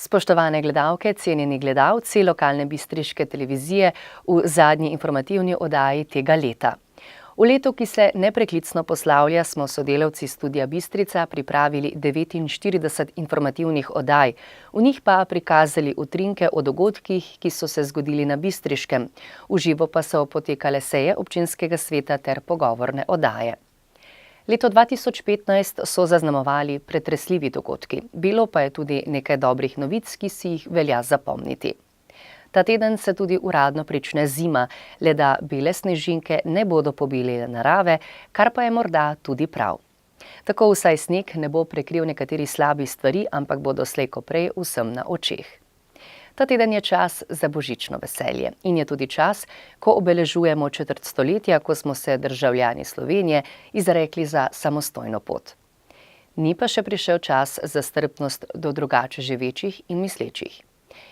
Spoštovane gledalke, cenjeni gledalci lokalne bistriške televizije v zadnji informativni oddaji tega leta. V letu, ki se nepreklicno poslavlja, smo sodelavci Studia Bistrica pripravili 49 informativnih oddaj, v njih pa prikazali utrinke o dogodkih, ki so se zgodili na Bistriškem. V živo pa so potekale seje občinskega sveta ter pogovorne oddaje. Leto 2015 so zaznamovali pretresljivi dogodki. Bilo pa je tudi nekaj dobrih novic, ki si jih velja zapomniti. Ta teden se tudi uradno prične zima, le da bele snežinke ne bodo pobile narave, kar pa je morda tudi prav. Tako vsaj sneg ne bo prekril nekaterih slabih stvari, ampak bodo slej ko prej vsem na očeh. Ta teden je čas za božično veselje in je tudi čas, ko obeležujemo četrt stoletja, ko smo se državljani Slovenije izrekli za samostojno pot. Ni pa še prišel čas za strpnost do drugače živečih in mislečih.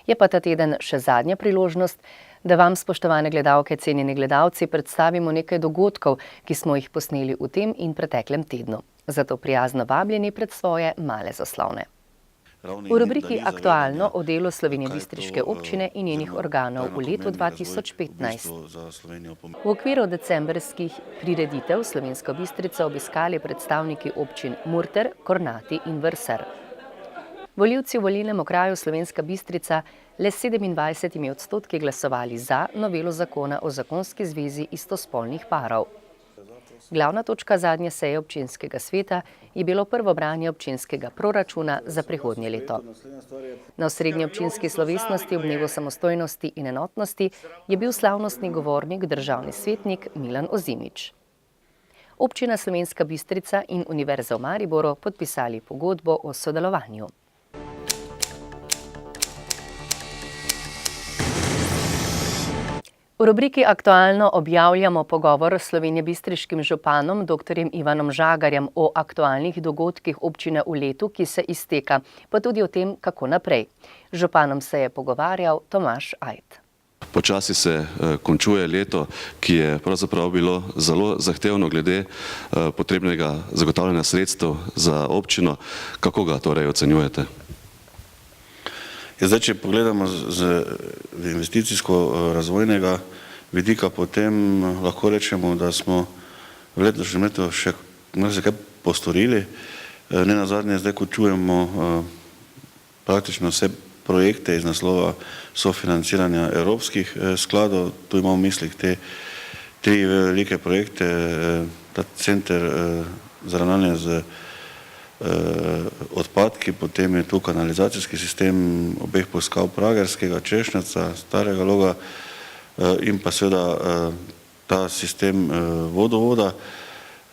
Je pa ta teden še zadnja priložnost, da vam, spoštovane gledalke, cenjeni gledalci, predstavimo nekaj dogodkov, ki smo jih posneli v tem in preteklem tednu. Zato prijazno vabljeni pred svoje male zaslone. V rubriki Aktualno o delu slovenjebistriške občine in njenih organov v letu 2015. V okviru decembrskih prireditev Slovensko Bistrico obiskali predstavniki občin Murter, Kornati in Vrsar. Volivci v volilnem okraju Slovenska Bistrica le s 27% glasovali za novelo zakona o zakonski zvezi istospolnih parov. Glavna točka zadnje seje občinskega sveta je bilo prvo branje občinskega proračuna za prihodnje leto. Na osrednji občinski slovesnosti ob dnevu samostojnosti in enotnosti je bil slavnostni govornik državni svetnik Milan Ozimič. Občina Slovenska Bistrica in Univerza v Mariboru podpisali pogodbo o sodelovanju. V rubriki Aktualno objavljamo pogovor s slovenjebistriškim županom dr. Ivanom Žagarjem o aktualnih dogodkih občine v letu, ki se izteka, pa tudi o tem, kako naprej. Z županom se je pogovarjal Tomaž Ajt. Počasi se končuje leto, ki je pravzaprav bilo zelo zahtevno glede potrebnega zagotavljanja sredstev za občino. Kako ga torej ocenjujete? Zdaj, če pogledamo z investicijsko-razvojnega vidika, potem lahko rečemo, da smo v letošnjem letu še marsikaj postorili. Nenazadnje zdaj končujemo praktično vse projekte iz naslova sofinanciranja evropskih skladov. Tu imamo v mislih te tri velike projekte, ta center za ravnanje z odpadki, potem je tu kanalizacijski sistem obeh poskav Pragerskega, Češnjaca, Starega Loga in pa seveda ta sistem vodovoda.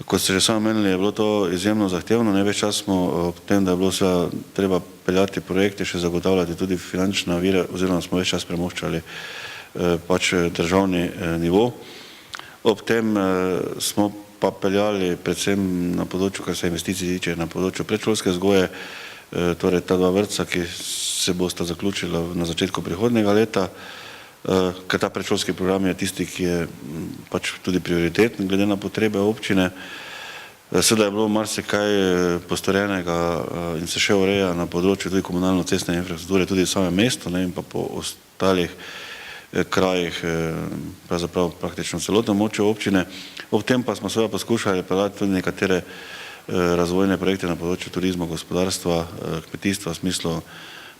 Kot ste že sami menili, je bilo to izjemno zahtevno, več čas smo ob tem, da je bilo seveda treba peljati projekte, še zagotavljati tudi finančne vire, oziroma smo več čas premoščali pač državni nivo. Ob tem smo pa peljali predvsem na področju, kar se investicij tiče, na področju predšolske vzgoje, torej ta dva vrtca, ki se bosta zaključila na začetku prihodnjega leta, ker ta predšolski program je tisti, ki je pač tudi prioriteten glede na potrebe občine. Seveda je bilo marsikaj postorjenega in se še ureja na področju tudi komunalno-cestne infrastrukture, tudi v samem mestu in pa po ostalih krajih, pravzaprav praktično celotno območje občine. Ob tem pa smo seveda poskušali peljati tudi nekatere razvojne projekte na področju turizma, gospodarstva, kmetijstva v smislu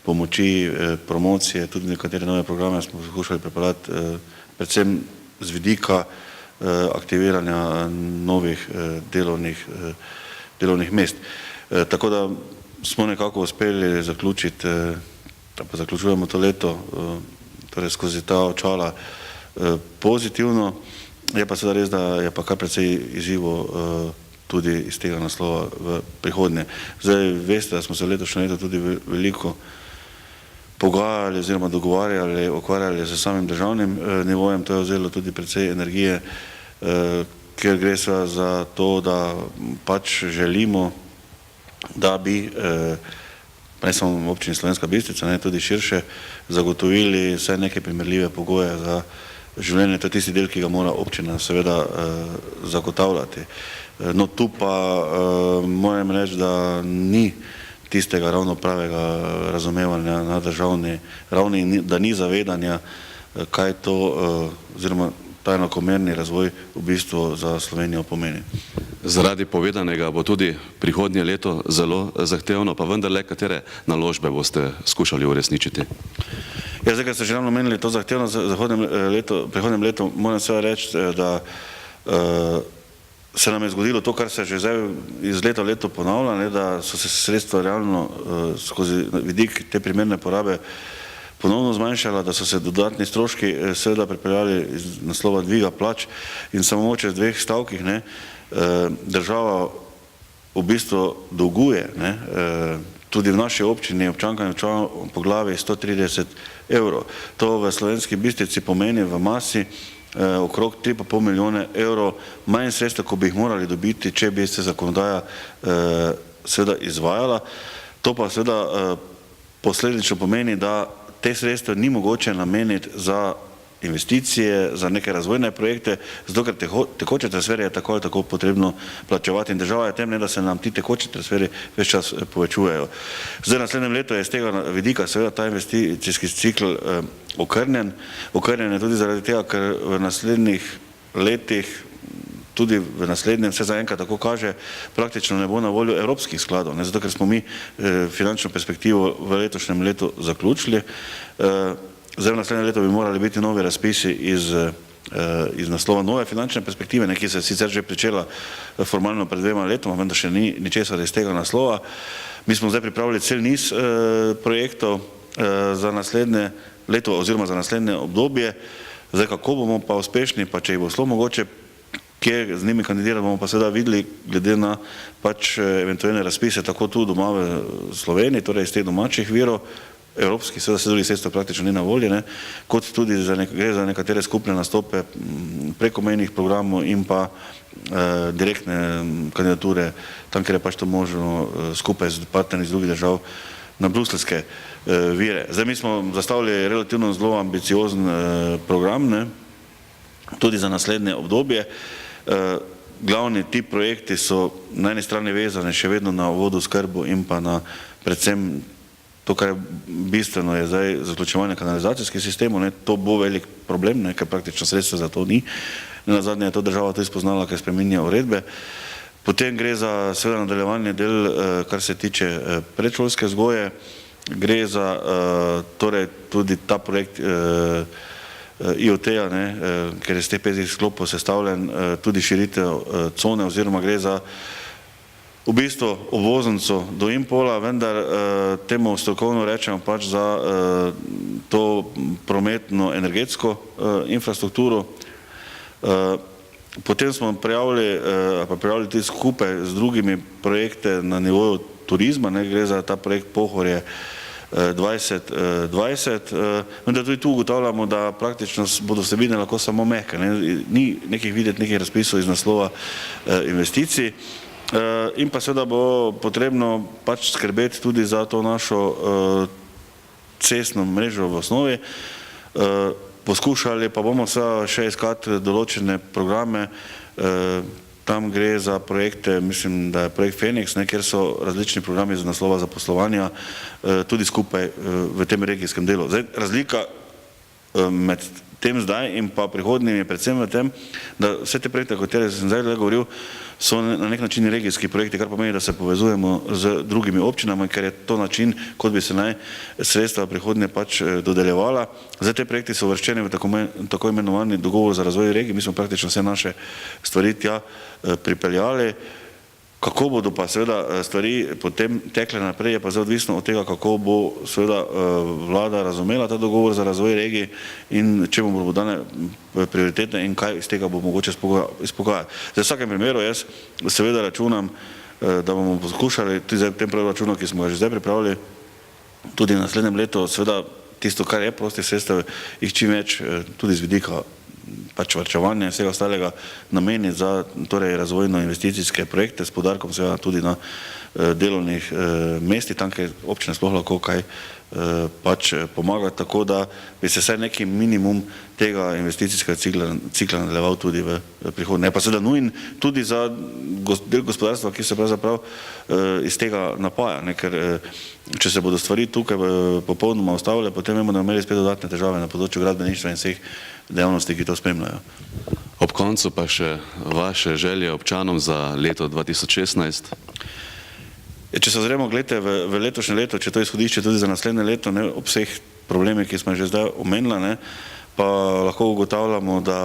pomoči, promocije, tudi nekatere nove programe smo poskušali pripeljati predvsem z vidika aktiviranja novih delovnih mest. Tako da smo nekako uspeli zaključiti, pa zaključujemo to leto, torej skozi ta očala pozitivno. Je pa seveda res, da je pa kar precej izzivov tudi iz tega naslova v prihodnje. Zdaj veste, da smo se v letošnjem letu tudi veliko pogajali oziroma dogovarjali, ukvarjali z samim državnim nivojem. To je vzelo tudi precej energije, ker gre seveda za to, da pač želimo, da bi ne samo v občini Slovenska Bistrica, tudi širše zagotovili vse neke primerljive pogoje za življenje. To je tisti del, ki ga mora občina seveda zagotavljati. No tu pa moram reči, da ni tistega ravno pravega razumevanja na državni ravni, da ni zavedanja, kaj to oziroma ta enakomerni razvoj v bistvu za Slovenijo pomeni. Zaradi povedanega bo tudi prihodnje leto zelo zahtevno, pa vendarle, katere naložbe boste skušali uresničiti? Ja, zdaj, ker ste že ravno omenili to zahtevno prihodnjem letu, moram seveda reči, da se nam je zgodilo to, kar se že zdaj iz leta v leto ponavlja, da so se sredstva realno skozi vidik te primerne porabe ponovno zmanjšala, da so se dodatni stroški seveda pripeljali iz naslova dviga plač in samo moče z dveh stavkih, država v bistvu dolguje, tudi v naši občini občankam in občanom po glavi 130 evrov. To v Slovenski Bistrici pomeni v masi okrog 3,5 milijone evrov manj sredstev, ko bi jih morali dobiti, če bi se zakonodaja seveda izvajala. To pa seveda posledično pomeni, da te sredstva ni mogoče nameniti za investicije, za neke razvojne projekte, zato ker tekoče transferje je tako ali tako potrebno plačevati in država je tem, da se nam ti tekoči transferji ves čas povečujejo. Zdaj, naslednjem letu je z tega vidika seveda ta investicijski cikl okrnjen. Okrnjen je tudi zaradi tega, ker v naslednjih letih, tudi v naslednjem, vse zaenkrat tako kaže, praktično ne bo na voljo evropskih skladov, zato ker smo mi finančno perspektivo v letošnjem letu zaključili. Zdaj v naslednjem letu bi morali biti novi razpisi iz naslova nove finančne perspektive, ki se je sicer že pričela formalno pred 2 letoma, vendar še ni ničesar iz tega naslova. Mi smo zdaj pripravili cel niz projektov za naslednje leto oziroma za naslednje obdobje. Zdaj, kako bomo pa uspešni, pa če jih bo šlo mogoče, kje z njimi kandidirati, bomo pa seveda videli glede na pač eventualne razpise, tako tu doma v Sloveniji, torej iz teh domačih virov, evropskih, seveda se drugih sredstev praktično ni na volji, kot tudi gre za nekatere skupne nastope preko mejnih programov in pa direktne kandidature, tam, kjer je pač to možno skupaj z partnerji iz drugih držav na bruselske vire. Zdaj, mi smo zastavili relativno zelo ambiciozen program, tudi za naslednje obdobje. Glavni ti projekti so na eni strani vezani še vedno na vodoskrbo in pa na predvsem to, kar je bistveno, je zdaj zaključevanje kanalizacijskih sistemov. To bo velik problem, ker praktično sredstva za to ni. Nazadnje je to država tudi spoznala, ker spreminja uredbe. Potem gre za seveda nadaljevanje del, kar se tiče predšolske vzgoje. Gre za torej tudi ta projekt IoT-ja, ker je z teh 5 sklopov sestavljen, tudi širitev cone oziroma gre za v bistvu obvoznico do Impola, vendar temu strokovno rečemo pač za to prometno-energetsko infrastrukturo. Potem smo prijavili tudi skupaj z drugimi projekte na nivoju turizma, gre za ta projekt Pohorje 2020, vendar tudi tu ugotavljamo, da praktično bodo vsebine lahko samo mehke, ni nekih videti nekih razpisov iz naslova investicij. In pa seveda bo potrebno pač skrbeti tudi za to našo cestno mrežo v osnovi. Poskušali pa bomo seveda še iskati določene programe, tam gre za projekte, mislim, da je projekt Feniks, kjer so različni programi iz naslova zaposlovanja tudi skupaj v tem regijskem delu. Zdaj, razlika med tem zdaj in pa prihodnjim je predvsem v tem, da vse te projekte, o katerih sem zdaj govoril, so na nek način regijski projekti, kar pomeni, da se povezujemo z drugimi občinami, ker je to način, kot bi se naj sredstva prihodnje pač dodeljevala. Zdaj, te projekti so uvrščeni v tako imenovani dogovor za razvoj regij, mi smo praktično vse naše stvari tja pripeljali. Kako bodo pa seveda stvari potem tekle naprej, je pa zdaj odvisno od tega, kako bo seveda vlada razumela ta dogovor za razvoj regij in če bomo dane prioritete in kaj iz tega bo mogoče izpogajati. Zdaj, v vsakem primeru jaz seveda računam, da bomo poskušali tudi v tem proračunu, ki smo ga že zdaj pripravili, tudi v naslednjem letu seveda tisto, kar je prostih sredstev, jih čim več tudi z vidika pač varčevanja in vsega ostalega nameni za torej razvojno-investicijske projekte s poudarkom seveda tudi na delovnih mestih, tam, kjer občine sploh lahko kaj pač pomagati tako, da bi se vsaj neki minimum tega investicijskega cikla nadaljeval tudi v prihodnje. Pa seveda nujen tudi za del gospodarstva, ki se pravzaprav iz tega napaja, ker če se bodo stvari tukaj popolnoma ustavile, potem vemo, da bomo imeli spet dodatne težave na področju gradbeništva in vseh dejavnosti, ki to spremljajo. Ob koncu pa še vaše želje občanom za leto 2016. Če se ozremo, gledajte, v letošnje leto, če to izhodišče tudi za naslednje leto, ob vseh problemih, ki smo že zdaj omenila, pa lahko ugotavljamo, da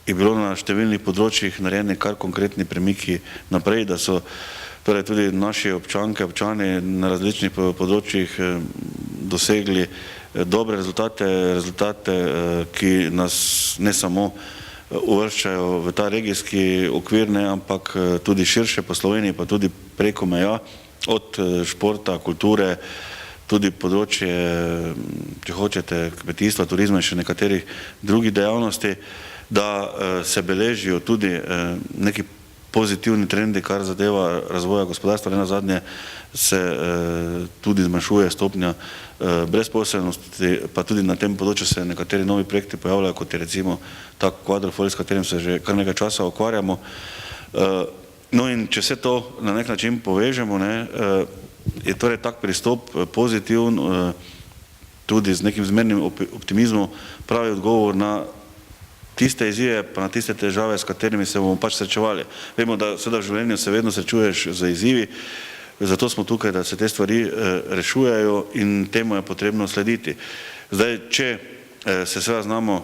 je bilo na številnih področjih narejeni kar konkretni premiki naprej, da so torej tudi naši občanke, občani na različnih področjih dosegli dobre rezultate, ki nas ne samo uvrščajo v ta regijski okvir, ampak tudi širše po Sloveniji, pa tudi preko meja, od športa, kulture, tudi področje, če hočete, kmetijstva, turizma in še nekaterih drugih dejavnosti, da se beležijo tudi neki pozitivni trendi, kar zadeva razvoja gospodarstva. Nenazadnje se tudi zmanjšuje stopnja brezposelnosti, pa tudi na tem področju se nekateri novi projekti pojavljajo, kot je recimo ta Quadrofoil, s katerim se že kar nekaj časa ukvarjamo. No in če se to na nek način povežemo, je torej tak pristop pozitiven, tudi z nekim zmernim optimizmom, pravi odgovor na tiste izzive, pa na tiste težave, s katerimi se bomo pač srečevali. Vemo, da seveda v življenju se vedno srečuješ z izzivi, zato smo tukaj, da se te stvari rešujejo in temu je potrebno slediti. Zdaj, če se seveda znamo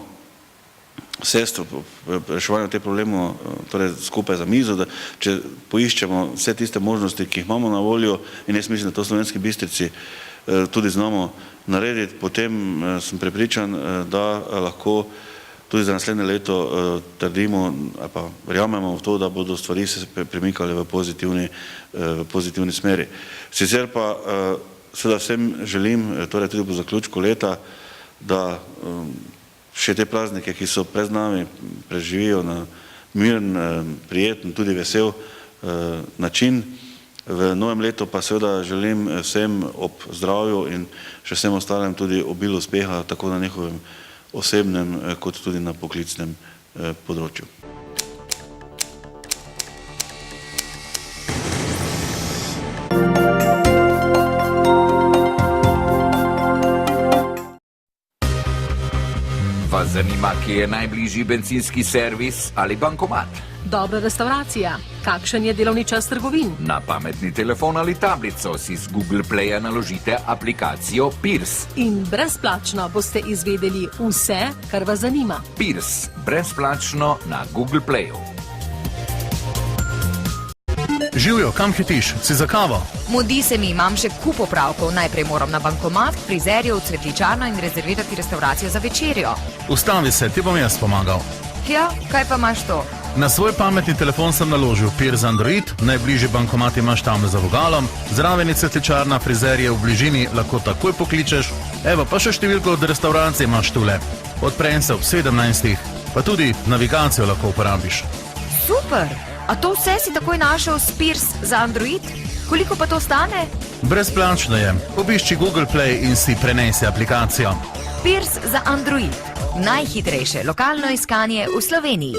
sesti v reševanju teh problemov, torej skupaj za mizo, da če poiščemo vse tiste možnosti, ki jih imamo na voljo, in jaz mislim, da to v Slovenski Bistrici tudi znamo narediti, potem sem prepričan, da lahko tudi za naslednje leto trdimo ali pa verjamemo v to, da bodo stvari se premikale v pozitivni smeri. Sicer pa seveda vsem želim, torej tudi po zaključku leta, da še te praznike, ki so pred nami, preživijo na miren, prijeten, tudi vesel način. V novem letu pa seveda želim vsem ob zdravju in še vsem ostalim tudi obilo uspeha, tako na njihovem osebnem kot tudi na poklicnem področju. Vas zanima, kje je najbližji bencinski servis ali bankomat? Dobra restauracija. Kakšen je delovni čas trgovin? Na pametni telefon ali tablico si z Google Playa naložite aplikacijo Pirs. In brezplačno boste izvedeli vse, kar vas zanima. Pirs. Brezplačno na Google Playu. Živjo, kam hitiš? Si za kavo? Mudi se mi, imam še kup opravkov. Najprej moram na bankomat, k frizerju, v cvetličarno in rezervirati restauracijo za večerjo. Ustavi se, ti bom jaz pomagal. Ja, kaj pa imaš to? Na svoj pametni telefon sem naložil Pirs Android, najbližji bankomat imaš tam za vogalom, zraven je cvetličarna, frizerje v bližini, lahko takoj pokličeš. Evo, pa še številko od restauracije imaš tule. Odprem se ob 17. Pa tudi navigacijo lahko uporabiš. Super! A to vse si takoj našel s Pirs za Android? Koliko pa to stane? Brezplačno je. Obišči Google Play in si prenesi aplikacijo. Pirs za Android. Najhitrejše lokalno iskanje v Sloveniji.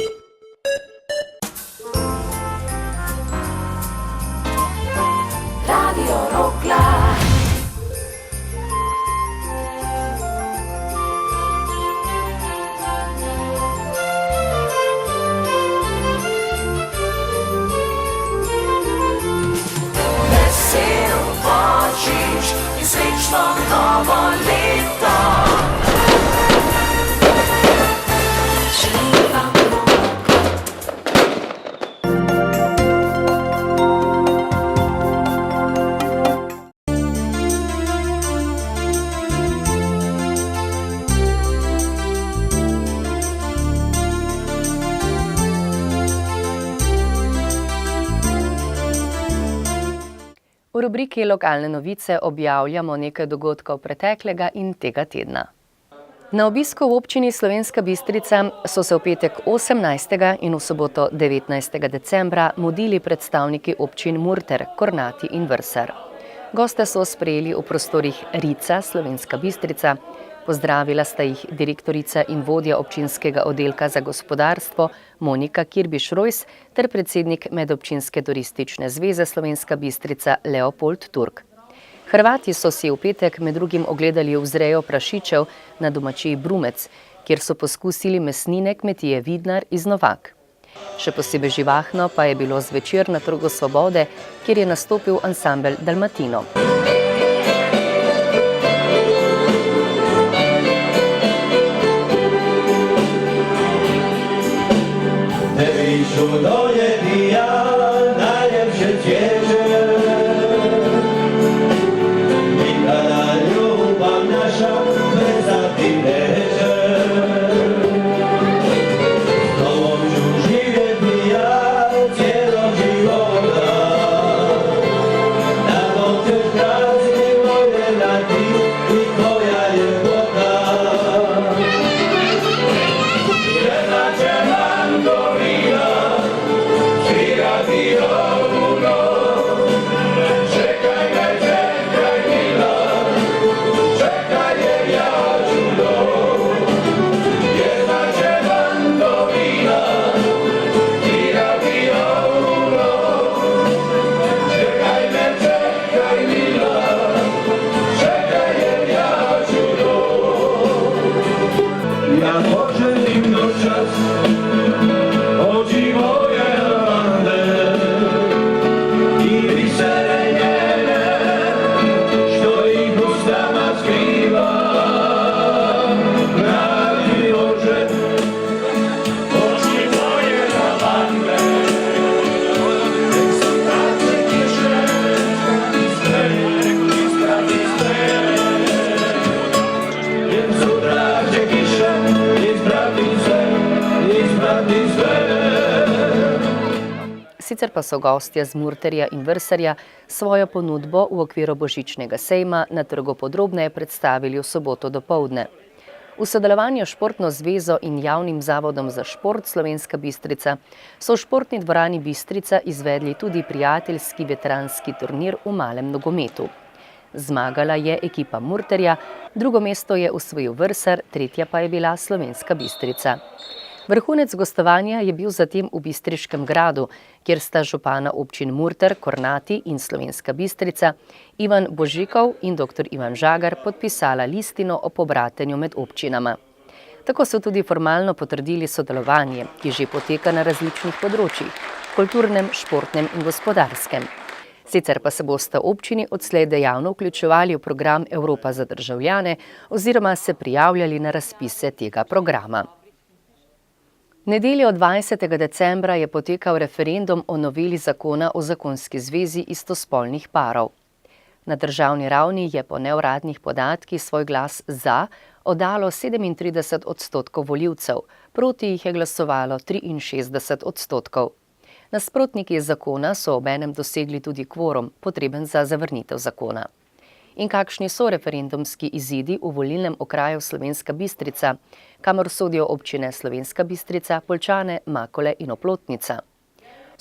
Radio Rogla. Vesel Božič in srečno novo leto. V rubriki Lokalne novice objavljamo nekaj dogodkov preteklega in tega tedna. Na obisku v občini Slovenska Bistrica so se v petek 18. in v soboto 19. decembra mudili predstavniki občin Murter, Kornati in Vrsar. Goste so sprejeli v prostorih Rica, Slovenska Bistrica. Pozdravila sta jih direktorica in vodja občinskega oddelka za gospodarstvo Monika Kirbiš-Rojs ter predsednik Medobčinske turistične zveze Slovenska Bistrica Leopold Turk. Hrvati so si v petek med drugim ogledali vzrejo prašičev na domačiji Brumec, kjer so poskusili mesnine kmetije Vidnar iz Novak. Še posebej živahno pa je bilo zvečer na Trgu Svobode, kjer je nastopil ansambel Dalmatino. Sicer pa so gostje z Murterja in Vrsarja svojo ponudbo v okviru božičnega sejma na trgu podrobneje predstavili v soboto dopoldne. V sodelovanju s Športno zvezo in Javnim zavodom za šport Slovenska Bistrica so v športni dvorani Bistrica izvedli tudi prijateljski veteranski turnir v malem nogometu. Zmagala je ekipa Murterja, drugo mesto je osvojil Vrsar, tretja pa je bila Slovenska Bistrica. Vrhunec gostovanja je bil zatem v Bistriškem gradu, kjer sta župana občin Murter, Kornati in Slovenska Bistrica, Ivan Božikov in dr. Ivan Žagar podpisala listino o pobratenju med občinama. Tako so tudi formalno potrdili sodelovanje, ki že poteka na različnih področjih, kulturnem, športnem in gospodarskem. Sicer pa se bosta občini odslej dejavno vključevali v program Evropa za državljane oziroma se prijavljali na razpise tega programa. Nedeljo 20. decembra je potekal referendum o noveli zakona o zakonski zvezi istospolnih parov. Na državni ravni je po neuradnih podatkih svoj glas za oddalo 37% volivcev, proti jih je glasovalo 63%. Nasprotniki zakona so obenem dosegli tudi kvorum, potreben za zavrnitev zakona. In kakšni so referendumski izidi v volilnem okraju Slovenska Bistrica, kamor sodijo občine Slovenska Bistrica, Poljčane, Makole in Oplotnica. V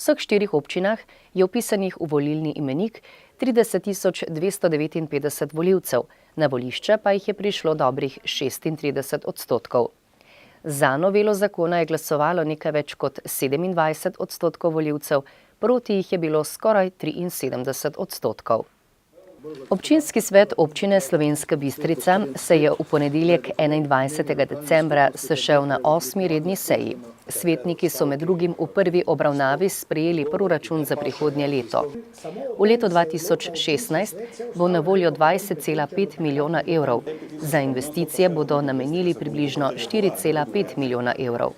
vseh 4 občinah je vpisanih v volilni imenik 30.259 volivcev, na volišče pa jih je prišlo dobrih 36%. Za novelo zakona je glasovalo nekaj več kot 27% volivcev, proti jih je bilo skoraj 73%. Občinski svet občine Slovenska Bistrica se je v ponedeljek 21. decembra sešel na 8. redni seji. Svetniki so med drugim v prvi obravnavi sprejeli proračun za prihodnje leto. V letu 2016 bo na voljo 20,5 milijona evrov. Za investicije bodo namenili približno 4,5 milijona evrov.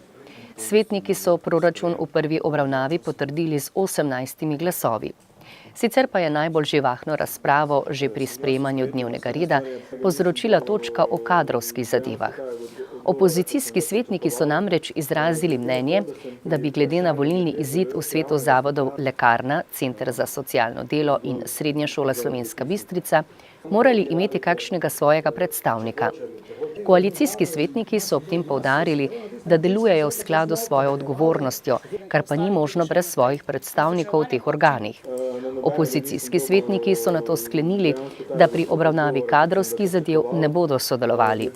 Svetniki so proračun v prvi obravnavi potrdili z 18 glasovi. Sicer pa je najbolj živahno razpravo že pri sprejemanju dnevnega reda povzročila točka o kadrovskih zadevah. Opozicijski svetniki so namreč izrazili mnenje, da bi glede na volilni izid v svetu zavodov Lekarna, Center za socialno delo in Srednja šola Slovenska Bistrica morali imeti kakšnega svojega predstavnika. Koalicijski svetniki so ob tem poudarili, da delujejo v skladu s svojo odgovornostjo, kar pa ni možno brez svojih predstavnikov v teh organih. Opozicijski svetniki so nato sklenili, da pri obravnavi kadrovskih zadev ne bodo sodelovali.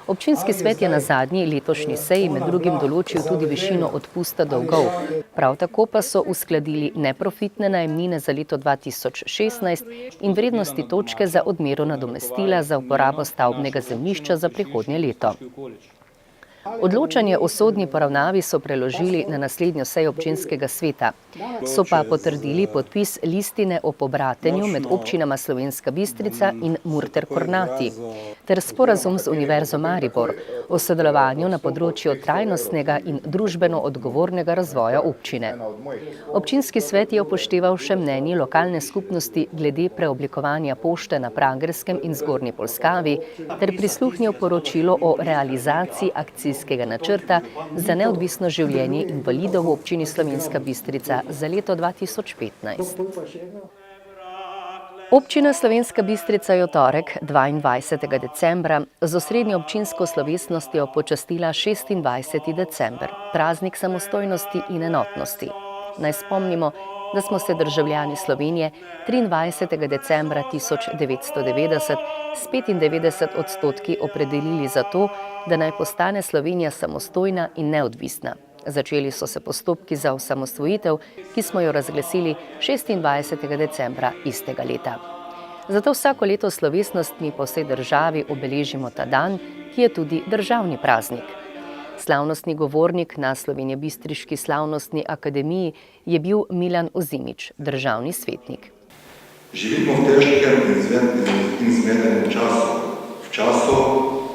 Občinski svet je na zadnji letošnji seji med drugim določil tudi višino odpusta dolgov. Prav tako pa so uskladili neprofitne najemnine za leto 2016 in vrednosti točke za odmero nadomestila za uporabo stavbnega zemljišča za prihodnje leto. Odločanje o sodni poravnavi so preložili na naslednjo sejo občinskega sveta. So pa potrdili podpis listine o pobratenju med občinama Slovenska Bistrica in Murter-Kornati ter sporazum z Univerzo Maribor o sodelovanju na področju trajnostnega in družbeno odgovornega razvoja občine. Občinski svet je upošteval še mnenje lokalne skupnosti glede preoblikovanja pošte na Pragerskem in Zgornji Polskavi ter prisluhnil poročilo o realizaciji akcijskega načrta za neodvisno življenje invalidov v občini Slovenska Bistrica za leto 2015. Občina Slovenska Bistrica je v torek, 22. decembra, z osrednjo občinsko slovesnostjo počastila 26. december, praznik samostojnosti in enotnosti. Naj spomnimo, da smo se državljani Slovenije 23. decembra 1990 s 95% opredelili za to, da naj postane Slovenija samostojna in neodvisna. Začeli so se postopki za osamosvojitev, ki smo jo razglasili 26. decembra istega leta. Zato vsako leto slovesnostmi po vsej državi obeležimo ta dan, ki je tudi državni praznik. Slavnostni govornik na Slovenjebistriški slavnostni akademiji je bil Milan Ozimič, državni svetnik. Živimo v težkem in zmedenem času, v času,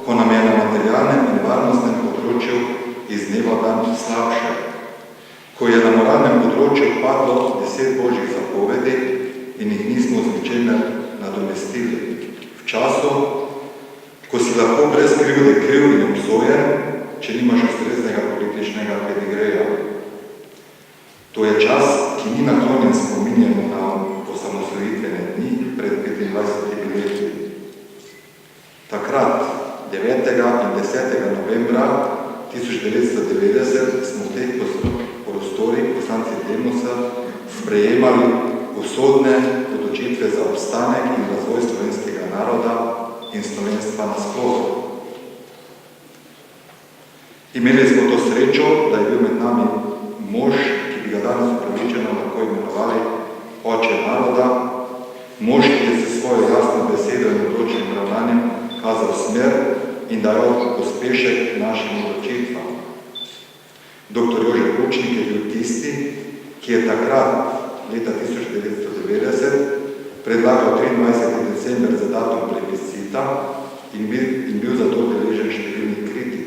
ko nam je na materialnem in varnostnem področju iz dneva v dan slabše, ko je na moralnem področju padlo 10 božjih zapovedi in jih nismo z ničemer nadomestili, v času, ko si lahko brez krivde kriv in obsojen, če nimaš ustreznega političnega pedigreja. To je čas, ki ni naklonjen spominjanju na osamosvojitvene dni pred 25 leti. Takrat, 9. in 10. novembra 1990, smo v teh prostorih poslanci Demosa sprejemali usodne odločitve za obstanek in razvoj slovenskega naroda in slovenstva nasploh. Imeli smo to srečo, da je bil med nami mož, ki bi ga danes upravičeno lahko imenovali oče naroda, mož, ki je se svojo jasno besedo in odločenim ravnanjem kazal smer in dajal pospešek našim odločitvam. Dr. Jože Pučnik je bil tisti, ki je takrat, leta 1990, predlagal 23. december za datum plebiscita in bil zato deležen številnih kritik.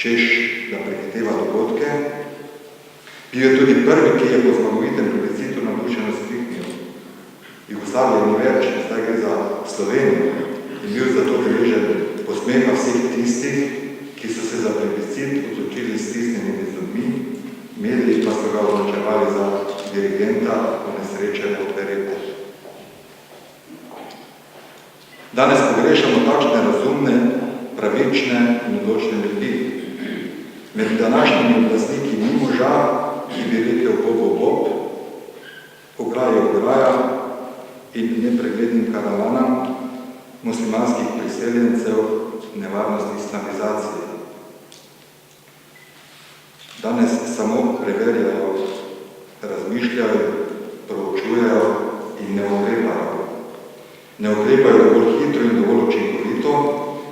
Češ, da prehiteva dogodke, bil je tudi prvi, ki je po zmagovitem plebiscitu navdušeno skriknil. Jugoslavija ni več, zdaj gre za Slovenijo, in bil zato deležen posmeha vseh tistih, ki so se za plebiscit odločili s stisnjenimi zobmi, mediji pa so ga označevali za dirigenta ponesrečene operete. Danes pogrešamo takšne razumne, pravične in odločne ljudi. Med današnjimi oblastniki ni moža, ki bi rekel bob, ograje ograja in nepreglednim karavanam muslimanskih priseljencev nevarnosti islamizacije. Danes samo preverjajo, razmišljajo, proučujejo in ne ukrepajo. Ne ukrepajo dovolj hitro in dovolj učinkovito,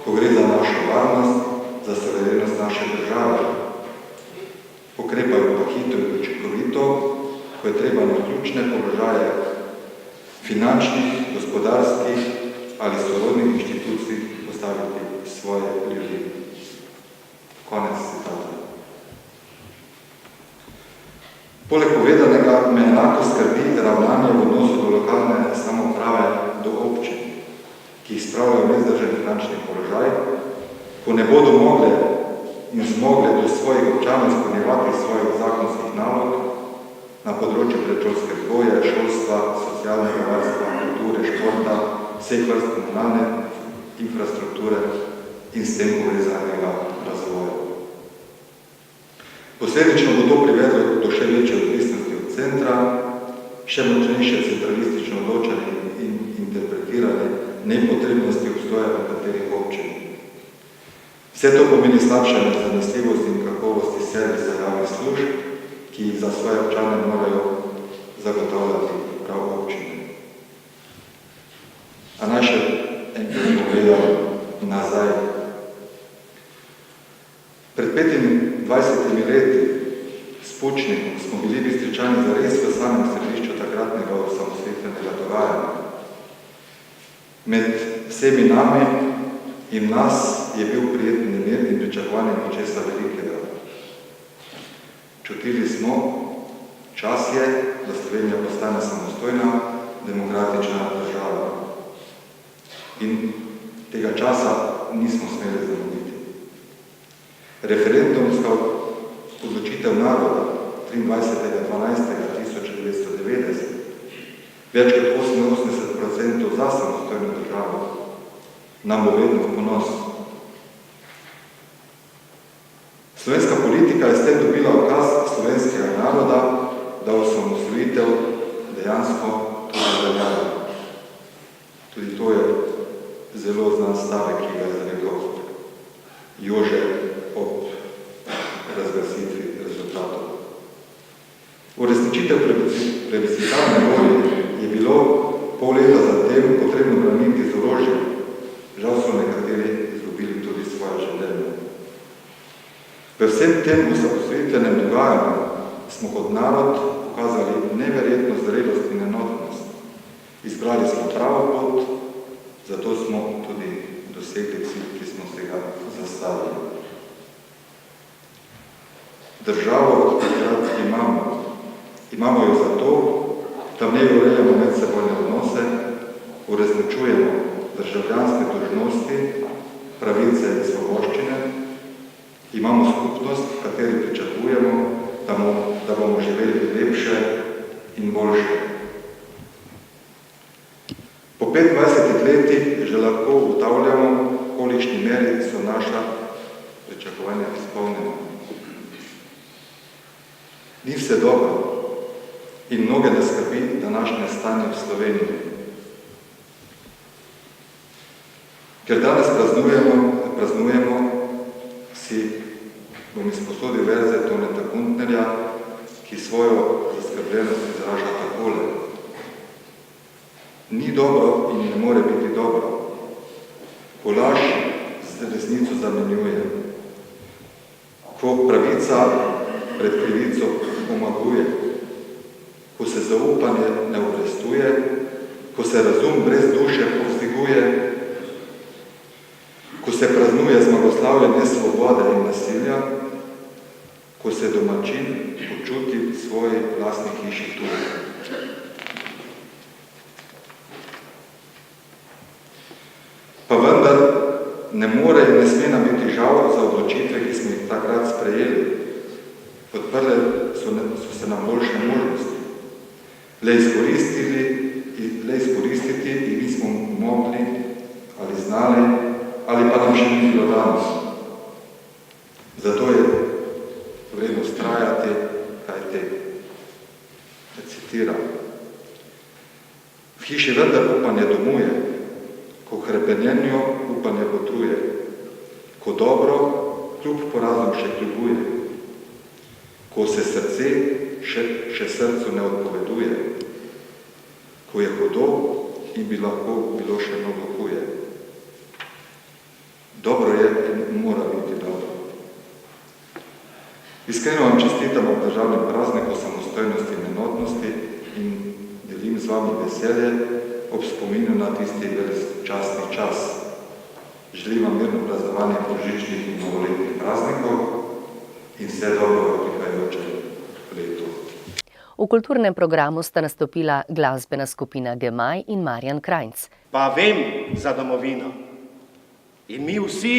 ko gre za našo varnost, za suverenost naše države. Ukrepajo pa hitro in učinkovito, ko je treba na ključne položaje finančnih, gospodarskih ali sorodnih inštitucij postaviti svoje ljudi. Konec citata. Poleg povedanega me enako skrbi ravnanje v odnosu do lokalne samouprave, do občin, ki jih spravljajo nezdržen finančni položaj, ko ne bodo mogle in zmogle do svojih občanov izpolnjevati svojih zakonskih nalog na področju predšolske vzgoje, šolstva, socialnega varstva, kulture, športa, vseh vrst komunalne infrastrukture in s tem povezanega razvoja. Posledično bo to privedlo do še večje odvisnosti od centra, še močnejše centralistično odločanje in interpretiranje nepotrebnosti obstoja v katerih občin. Vse to pomeni slabšanje zanesljivosti in kakovosti servisa javnih služb, ki jih za svoje občane morajo zagotavljati prav občine. A naj še enkrat pogledam nazaj. Pred 25 leti s Pučnikom smo bili Bistričani zares v samem središču takratnega osamosvojitvenega dogajanja. Med vsemi nami in nas je bil prijeten mir in pričakovanje nečesa velikega. Čutili smo, čas je, da Slovenija postane samostojna, demokratična država. In tega časa nismo smeli zamuditi. Referendumska odločitev naroda 23.12.1990, več kot 88% za samostojno državo, nam bo vedno v ponos. Slovenska politika je s tem dobila ukaz slovenskega naroda, da osamosvojitev dejansko tudi veljajo. Tudi to je zelo znan stavek, ki ga je zarekel Jože ob razglasitvi rezultatov. Uresničitev plebiscitarne volje je bilo pol leta zatem potrebno braniti z orožjem. Žal so nekateri izgubili tudi svoje življenje. V vsem tem osamosvojitvenem dogajanju smo kot narod pokazali neverjetno zrelost in enotnost. Izbrali smo pravo pot, zato smo tudi dosegli cilj, ki smo se ga zastavili. Državo takrat imamo. Imamo jo zato, da v njej urejamo medsebojne odnose, uresničujemo državljanske dolžnosti, pravice in svoboščine, imamo skupnost, v kateri pričakujemo, da bomo živeli lepše in boljše. Po 25 letih že lahko ugotavljamo, v kolikšni meri so naša pričakovanja izpolnjena. Ni vse dobro in mnoge nas skrbi današnje stanje v Sloveniji. Ker danes praznujemo, si bom izposodil verze Toneta Kuntnerja, ki svojo zaskrbljenost izraža takole. Ni dobro in ne more biti dobro, ko laž z resnico zamenjuje, ko pravica pred krivico pomaguje, ko se zaupanje ne obrestuje, ko se razum brez duše povzdiguje, ko se praznuje zmagoslavje nesvobode in nasilja, ko se domačin počuti v svoji lastni hiši tudi. Pa vendar ne more in ne sme nam biti žal za odločitve, ki smo jih takrat sprejeli. Odprle so se nam boljše možnosti. Le izkoristiti in nismo mogli ali znali, ali pa nam še ni bilo danes. Zato je vredno vztrajati, kaj te citiram. V hiši vendar upanje domuje, ko hrepenjenju upanje botruje, ko dobro kljub porazom še kljubuje, ko se srce še srcu ne odpoveduje, ko je hudo in bi lahko bilo še mnogo huje. Dobro je in mora biti dobro. Iskreno vam čestitam ob državnem prazniku samostojnosti in enotnosti in delim z vami veselje ob spominu na tisti častni čas. Želim vam mirno praznovanje božičnih in novoletnih praznikov in vse dobro v prihajajočem letu. V kulturnem programu sta nastopila glasbena skupina Gemaj in Marjan Krajnc. Pa vem za domovino in mi vsi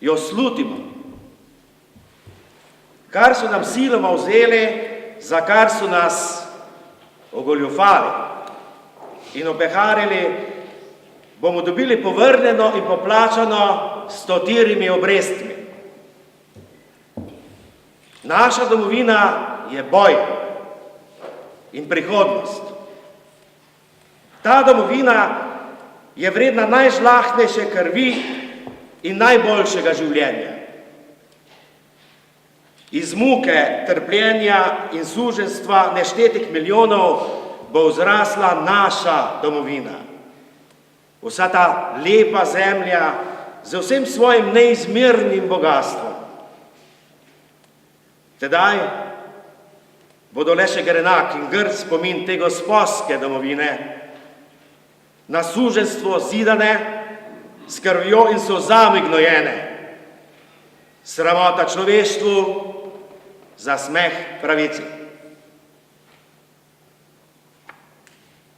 jo slutimo. Kar so nam siloma vzeli, za kar so nas ogoljufali in opeharili, bomo dobili povrnjeno in poplačano s 104 obrestmi. Naša domovina je boj. in prihodnost. Ta domovina je vredna najžlahtnejše krvi in najboljšega življenja. Iz muke, trpljenja in suženjstva neštetih milijonov bo vzrasla naša domovina. Vsa ta lepa zemlja z vsem svojim neizmernim bogastvom. Tedaj bodo le še grenak in grd spomin te gosposke domovine, na suženjstvo zidane, s krvjo in solzami gnojene, sramota človeštvu, za smeh pravici.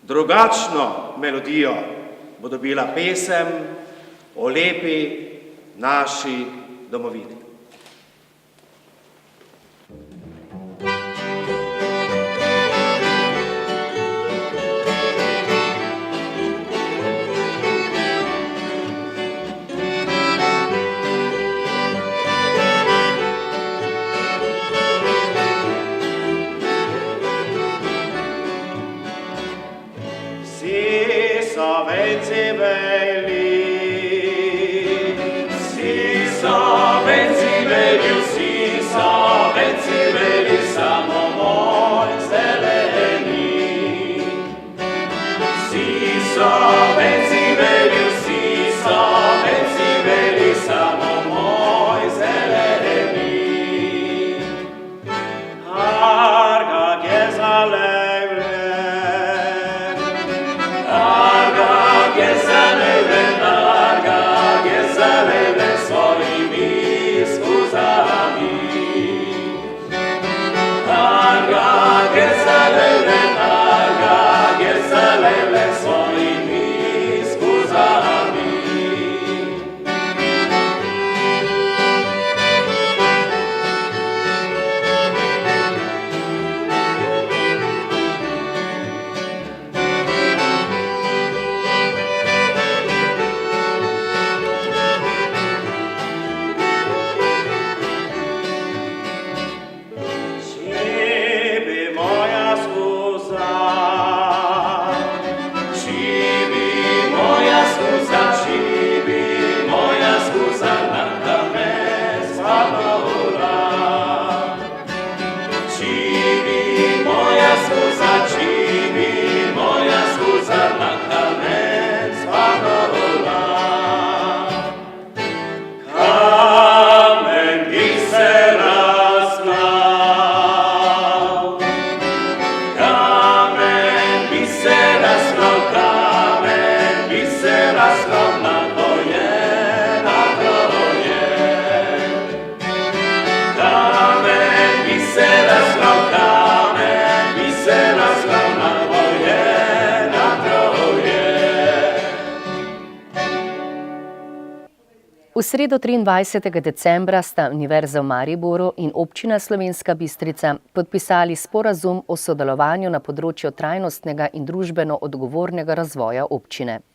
Drugačno melodijo bo dobila pesem o lepi naši domovini. V sredo 23. decembra sta Univerza v Mariboru in Občina Slovenska Bistrica podpisali sporazum o sodelovanju na področju trajnostnega in družbeno odgovornega razvoja občine.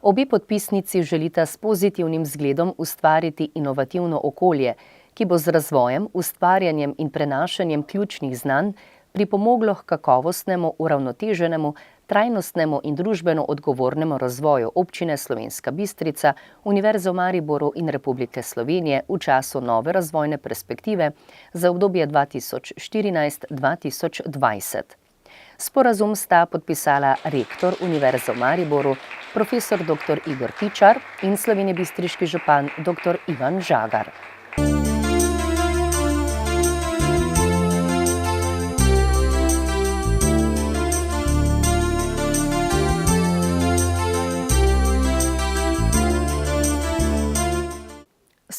Obe podpisnici želita s pozitivnim zgledom ustvariti inovativno okolje, ki bo z razvojem, ustvarjanjem in prenašanjem ključnih znanj pripomoglo k kakovostnemu, uravnoteženemu, trajnostnemu in družbeno odgovornemu razvoju Občine Slovenska Bistrica, Univerze v Mariboru in Republike Slovenije v času nove razvojne perspektive za obdobje 2014-2020. Sporazum sta podpisala rektor Univerze v Mariboru, profesor dr. Igor Tičar in slovenjebistriški župan dr. Ivan Žagar.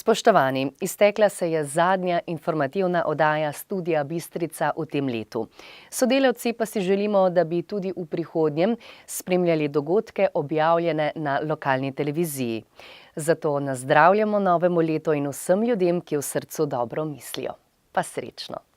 Spoštovani, iztekla se je zadnja informativna oddaja Studia Bistrica v tem letu. Sodelavci pa si želimo, da bi tudi v prihodnjem spremljali dogodke objavljene na lokalni televiziji. Zato nazdravljamo novemu letu in vsem ljudem, ki v srcu dobro mislijo. Pa srečno!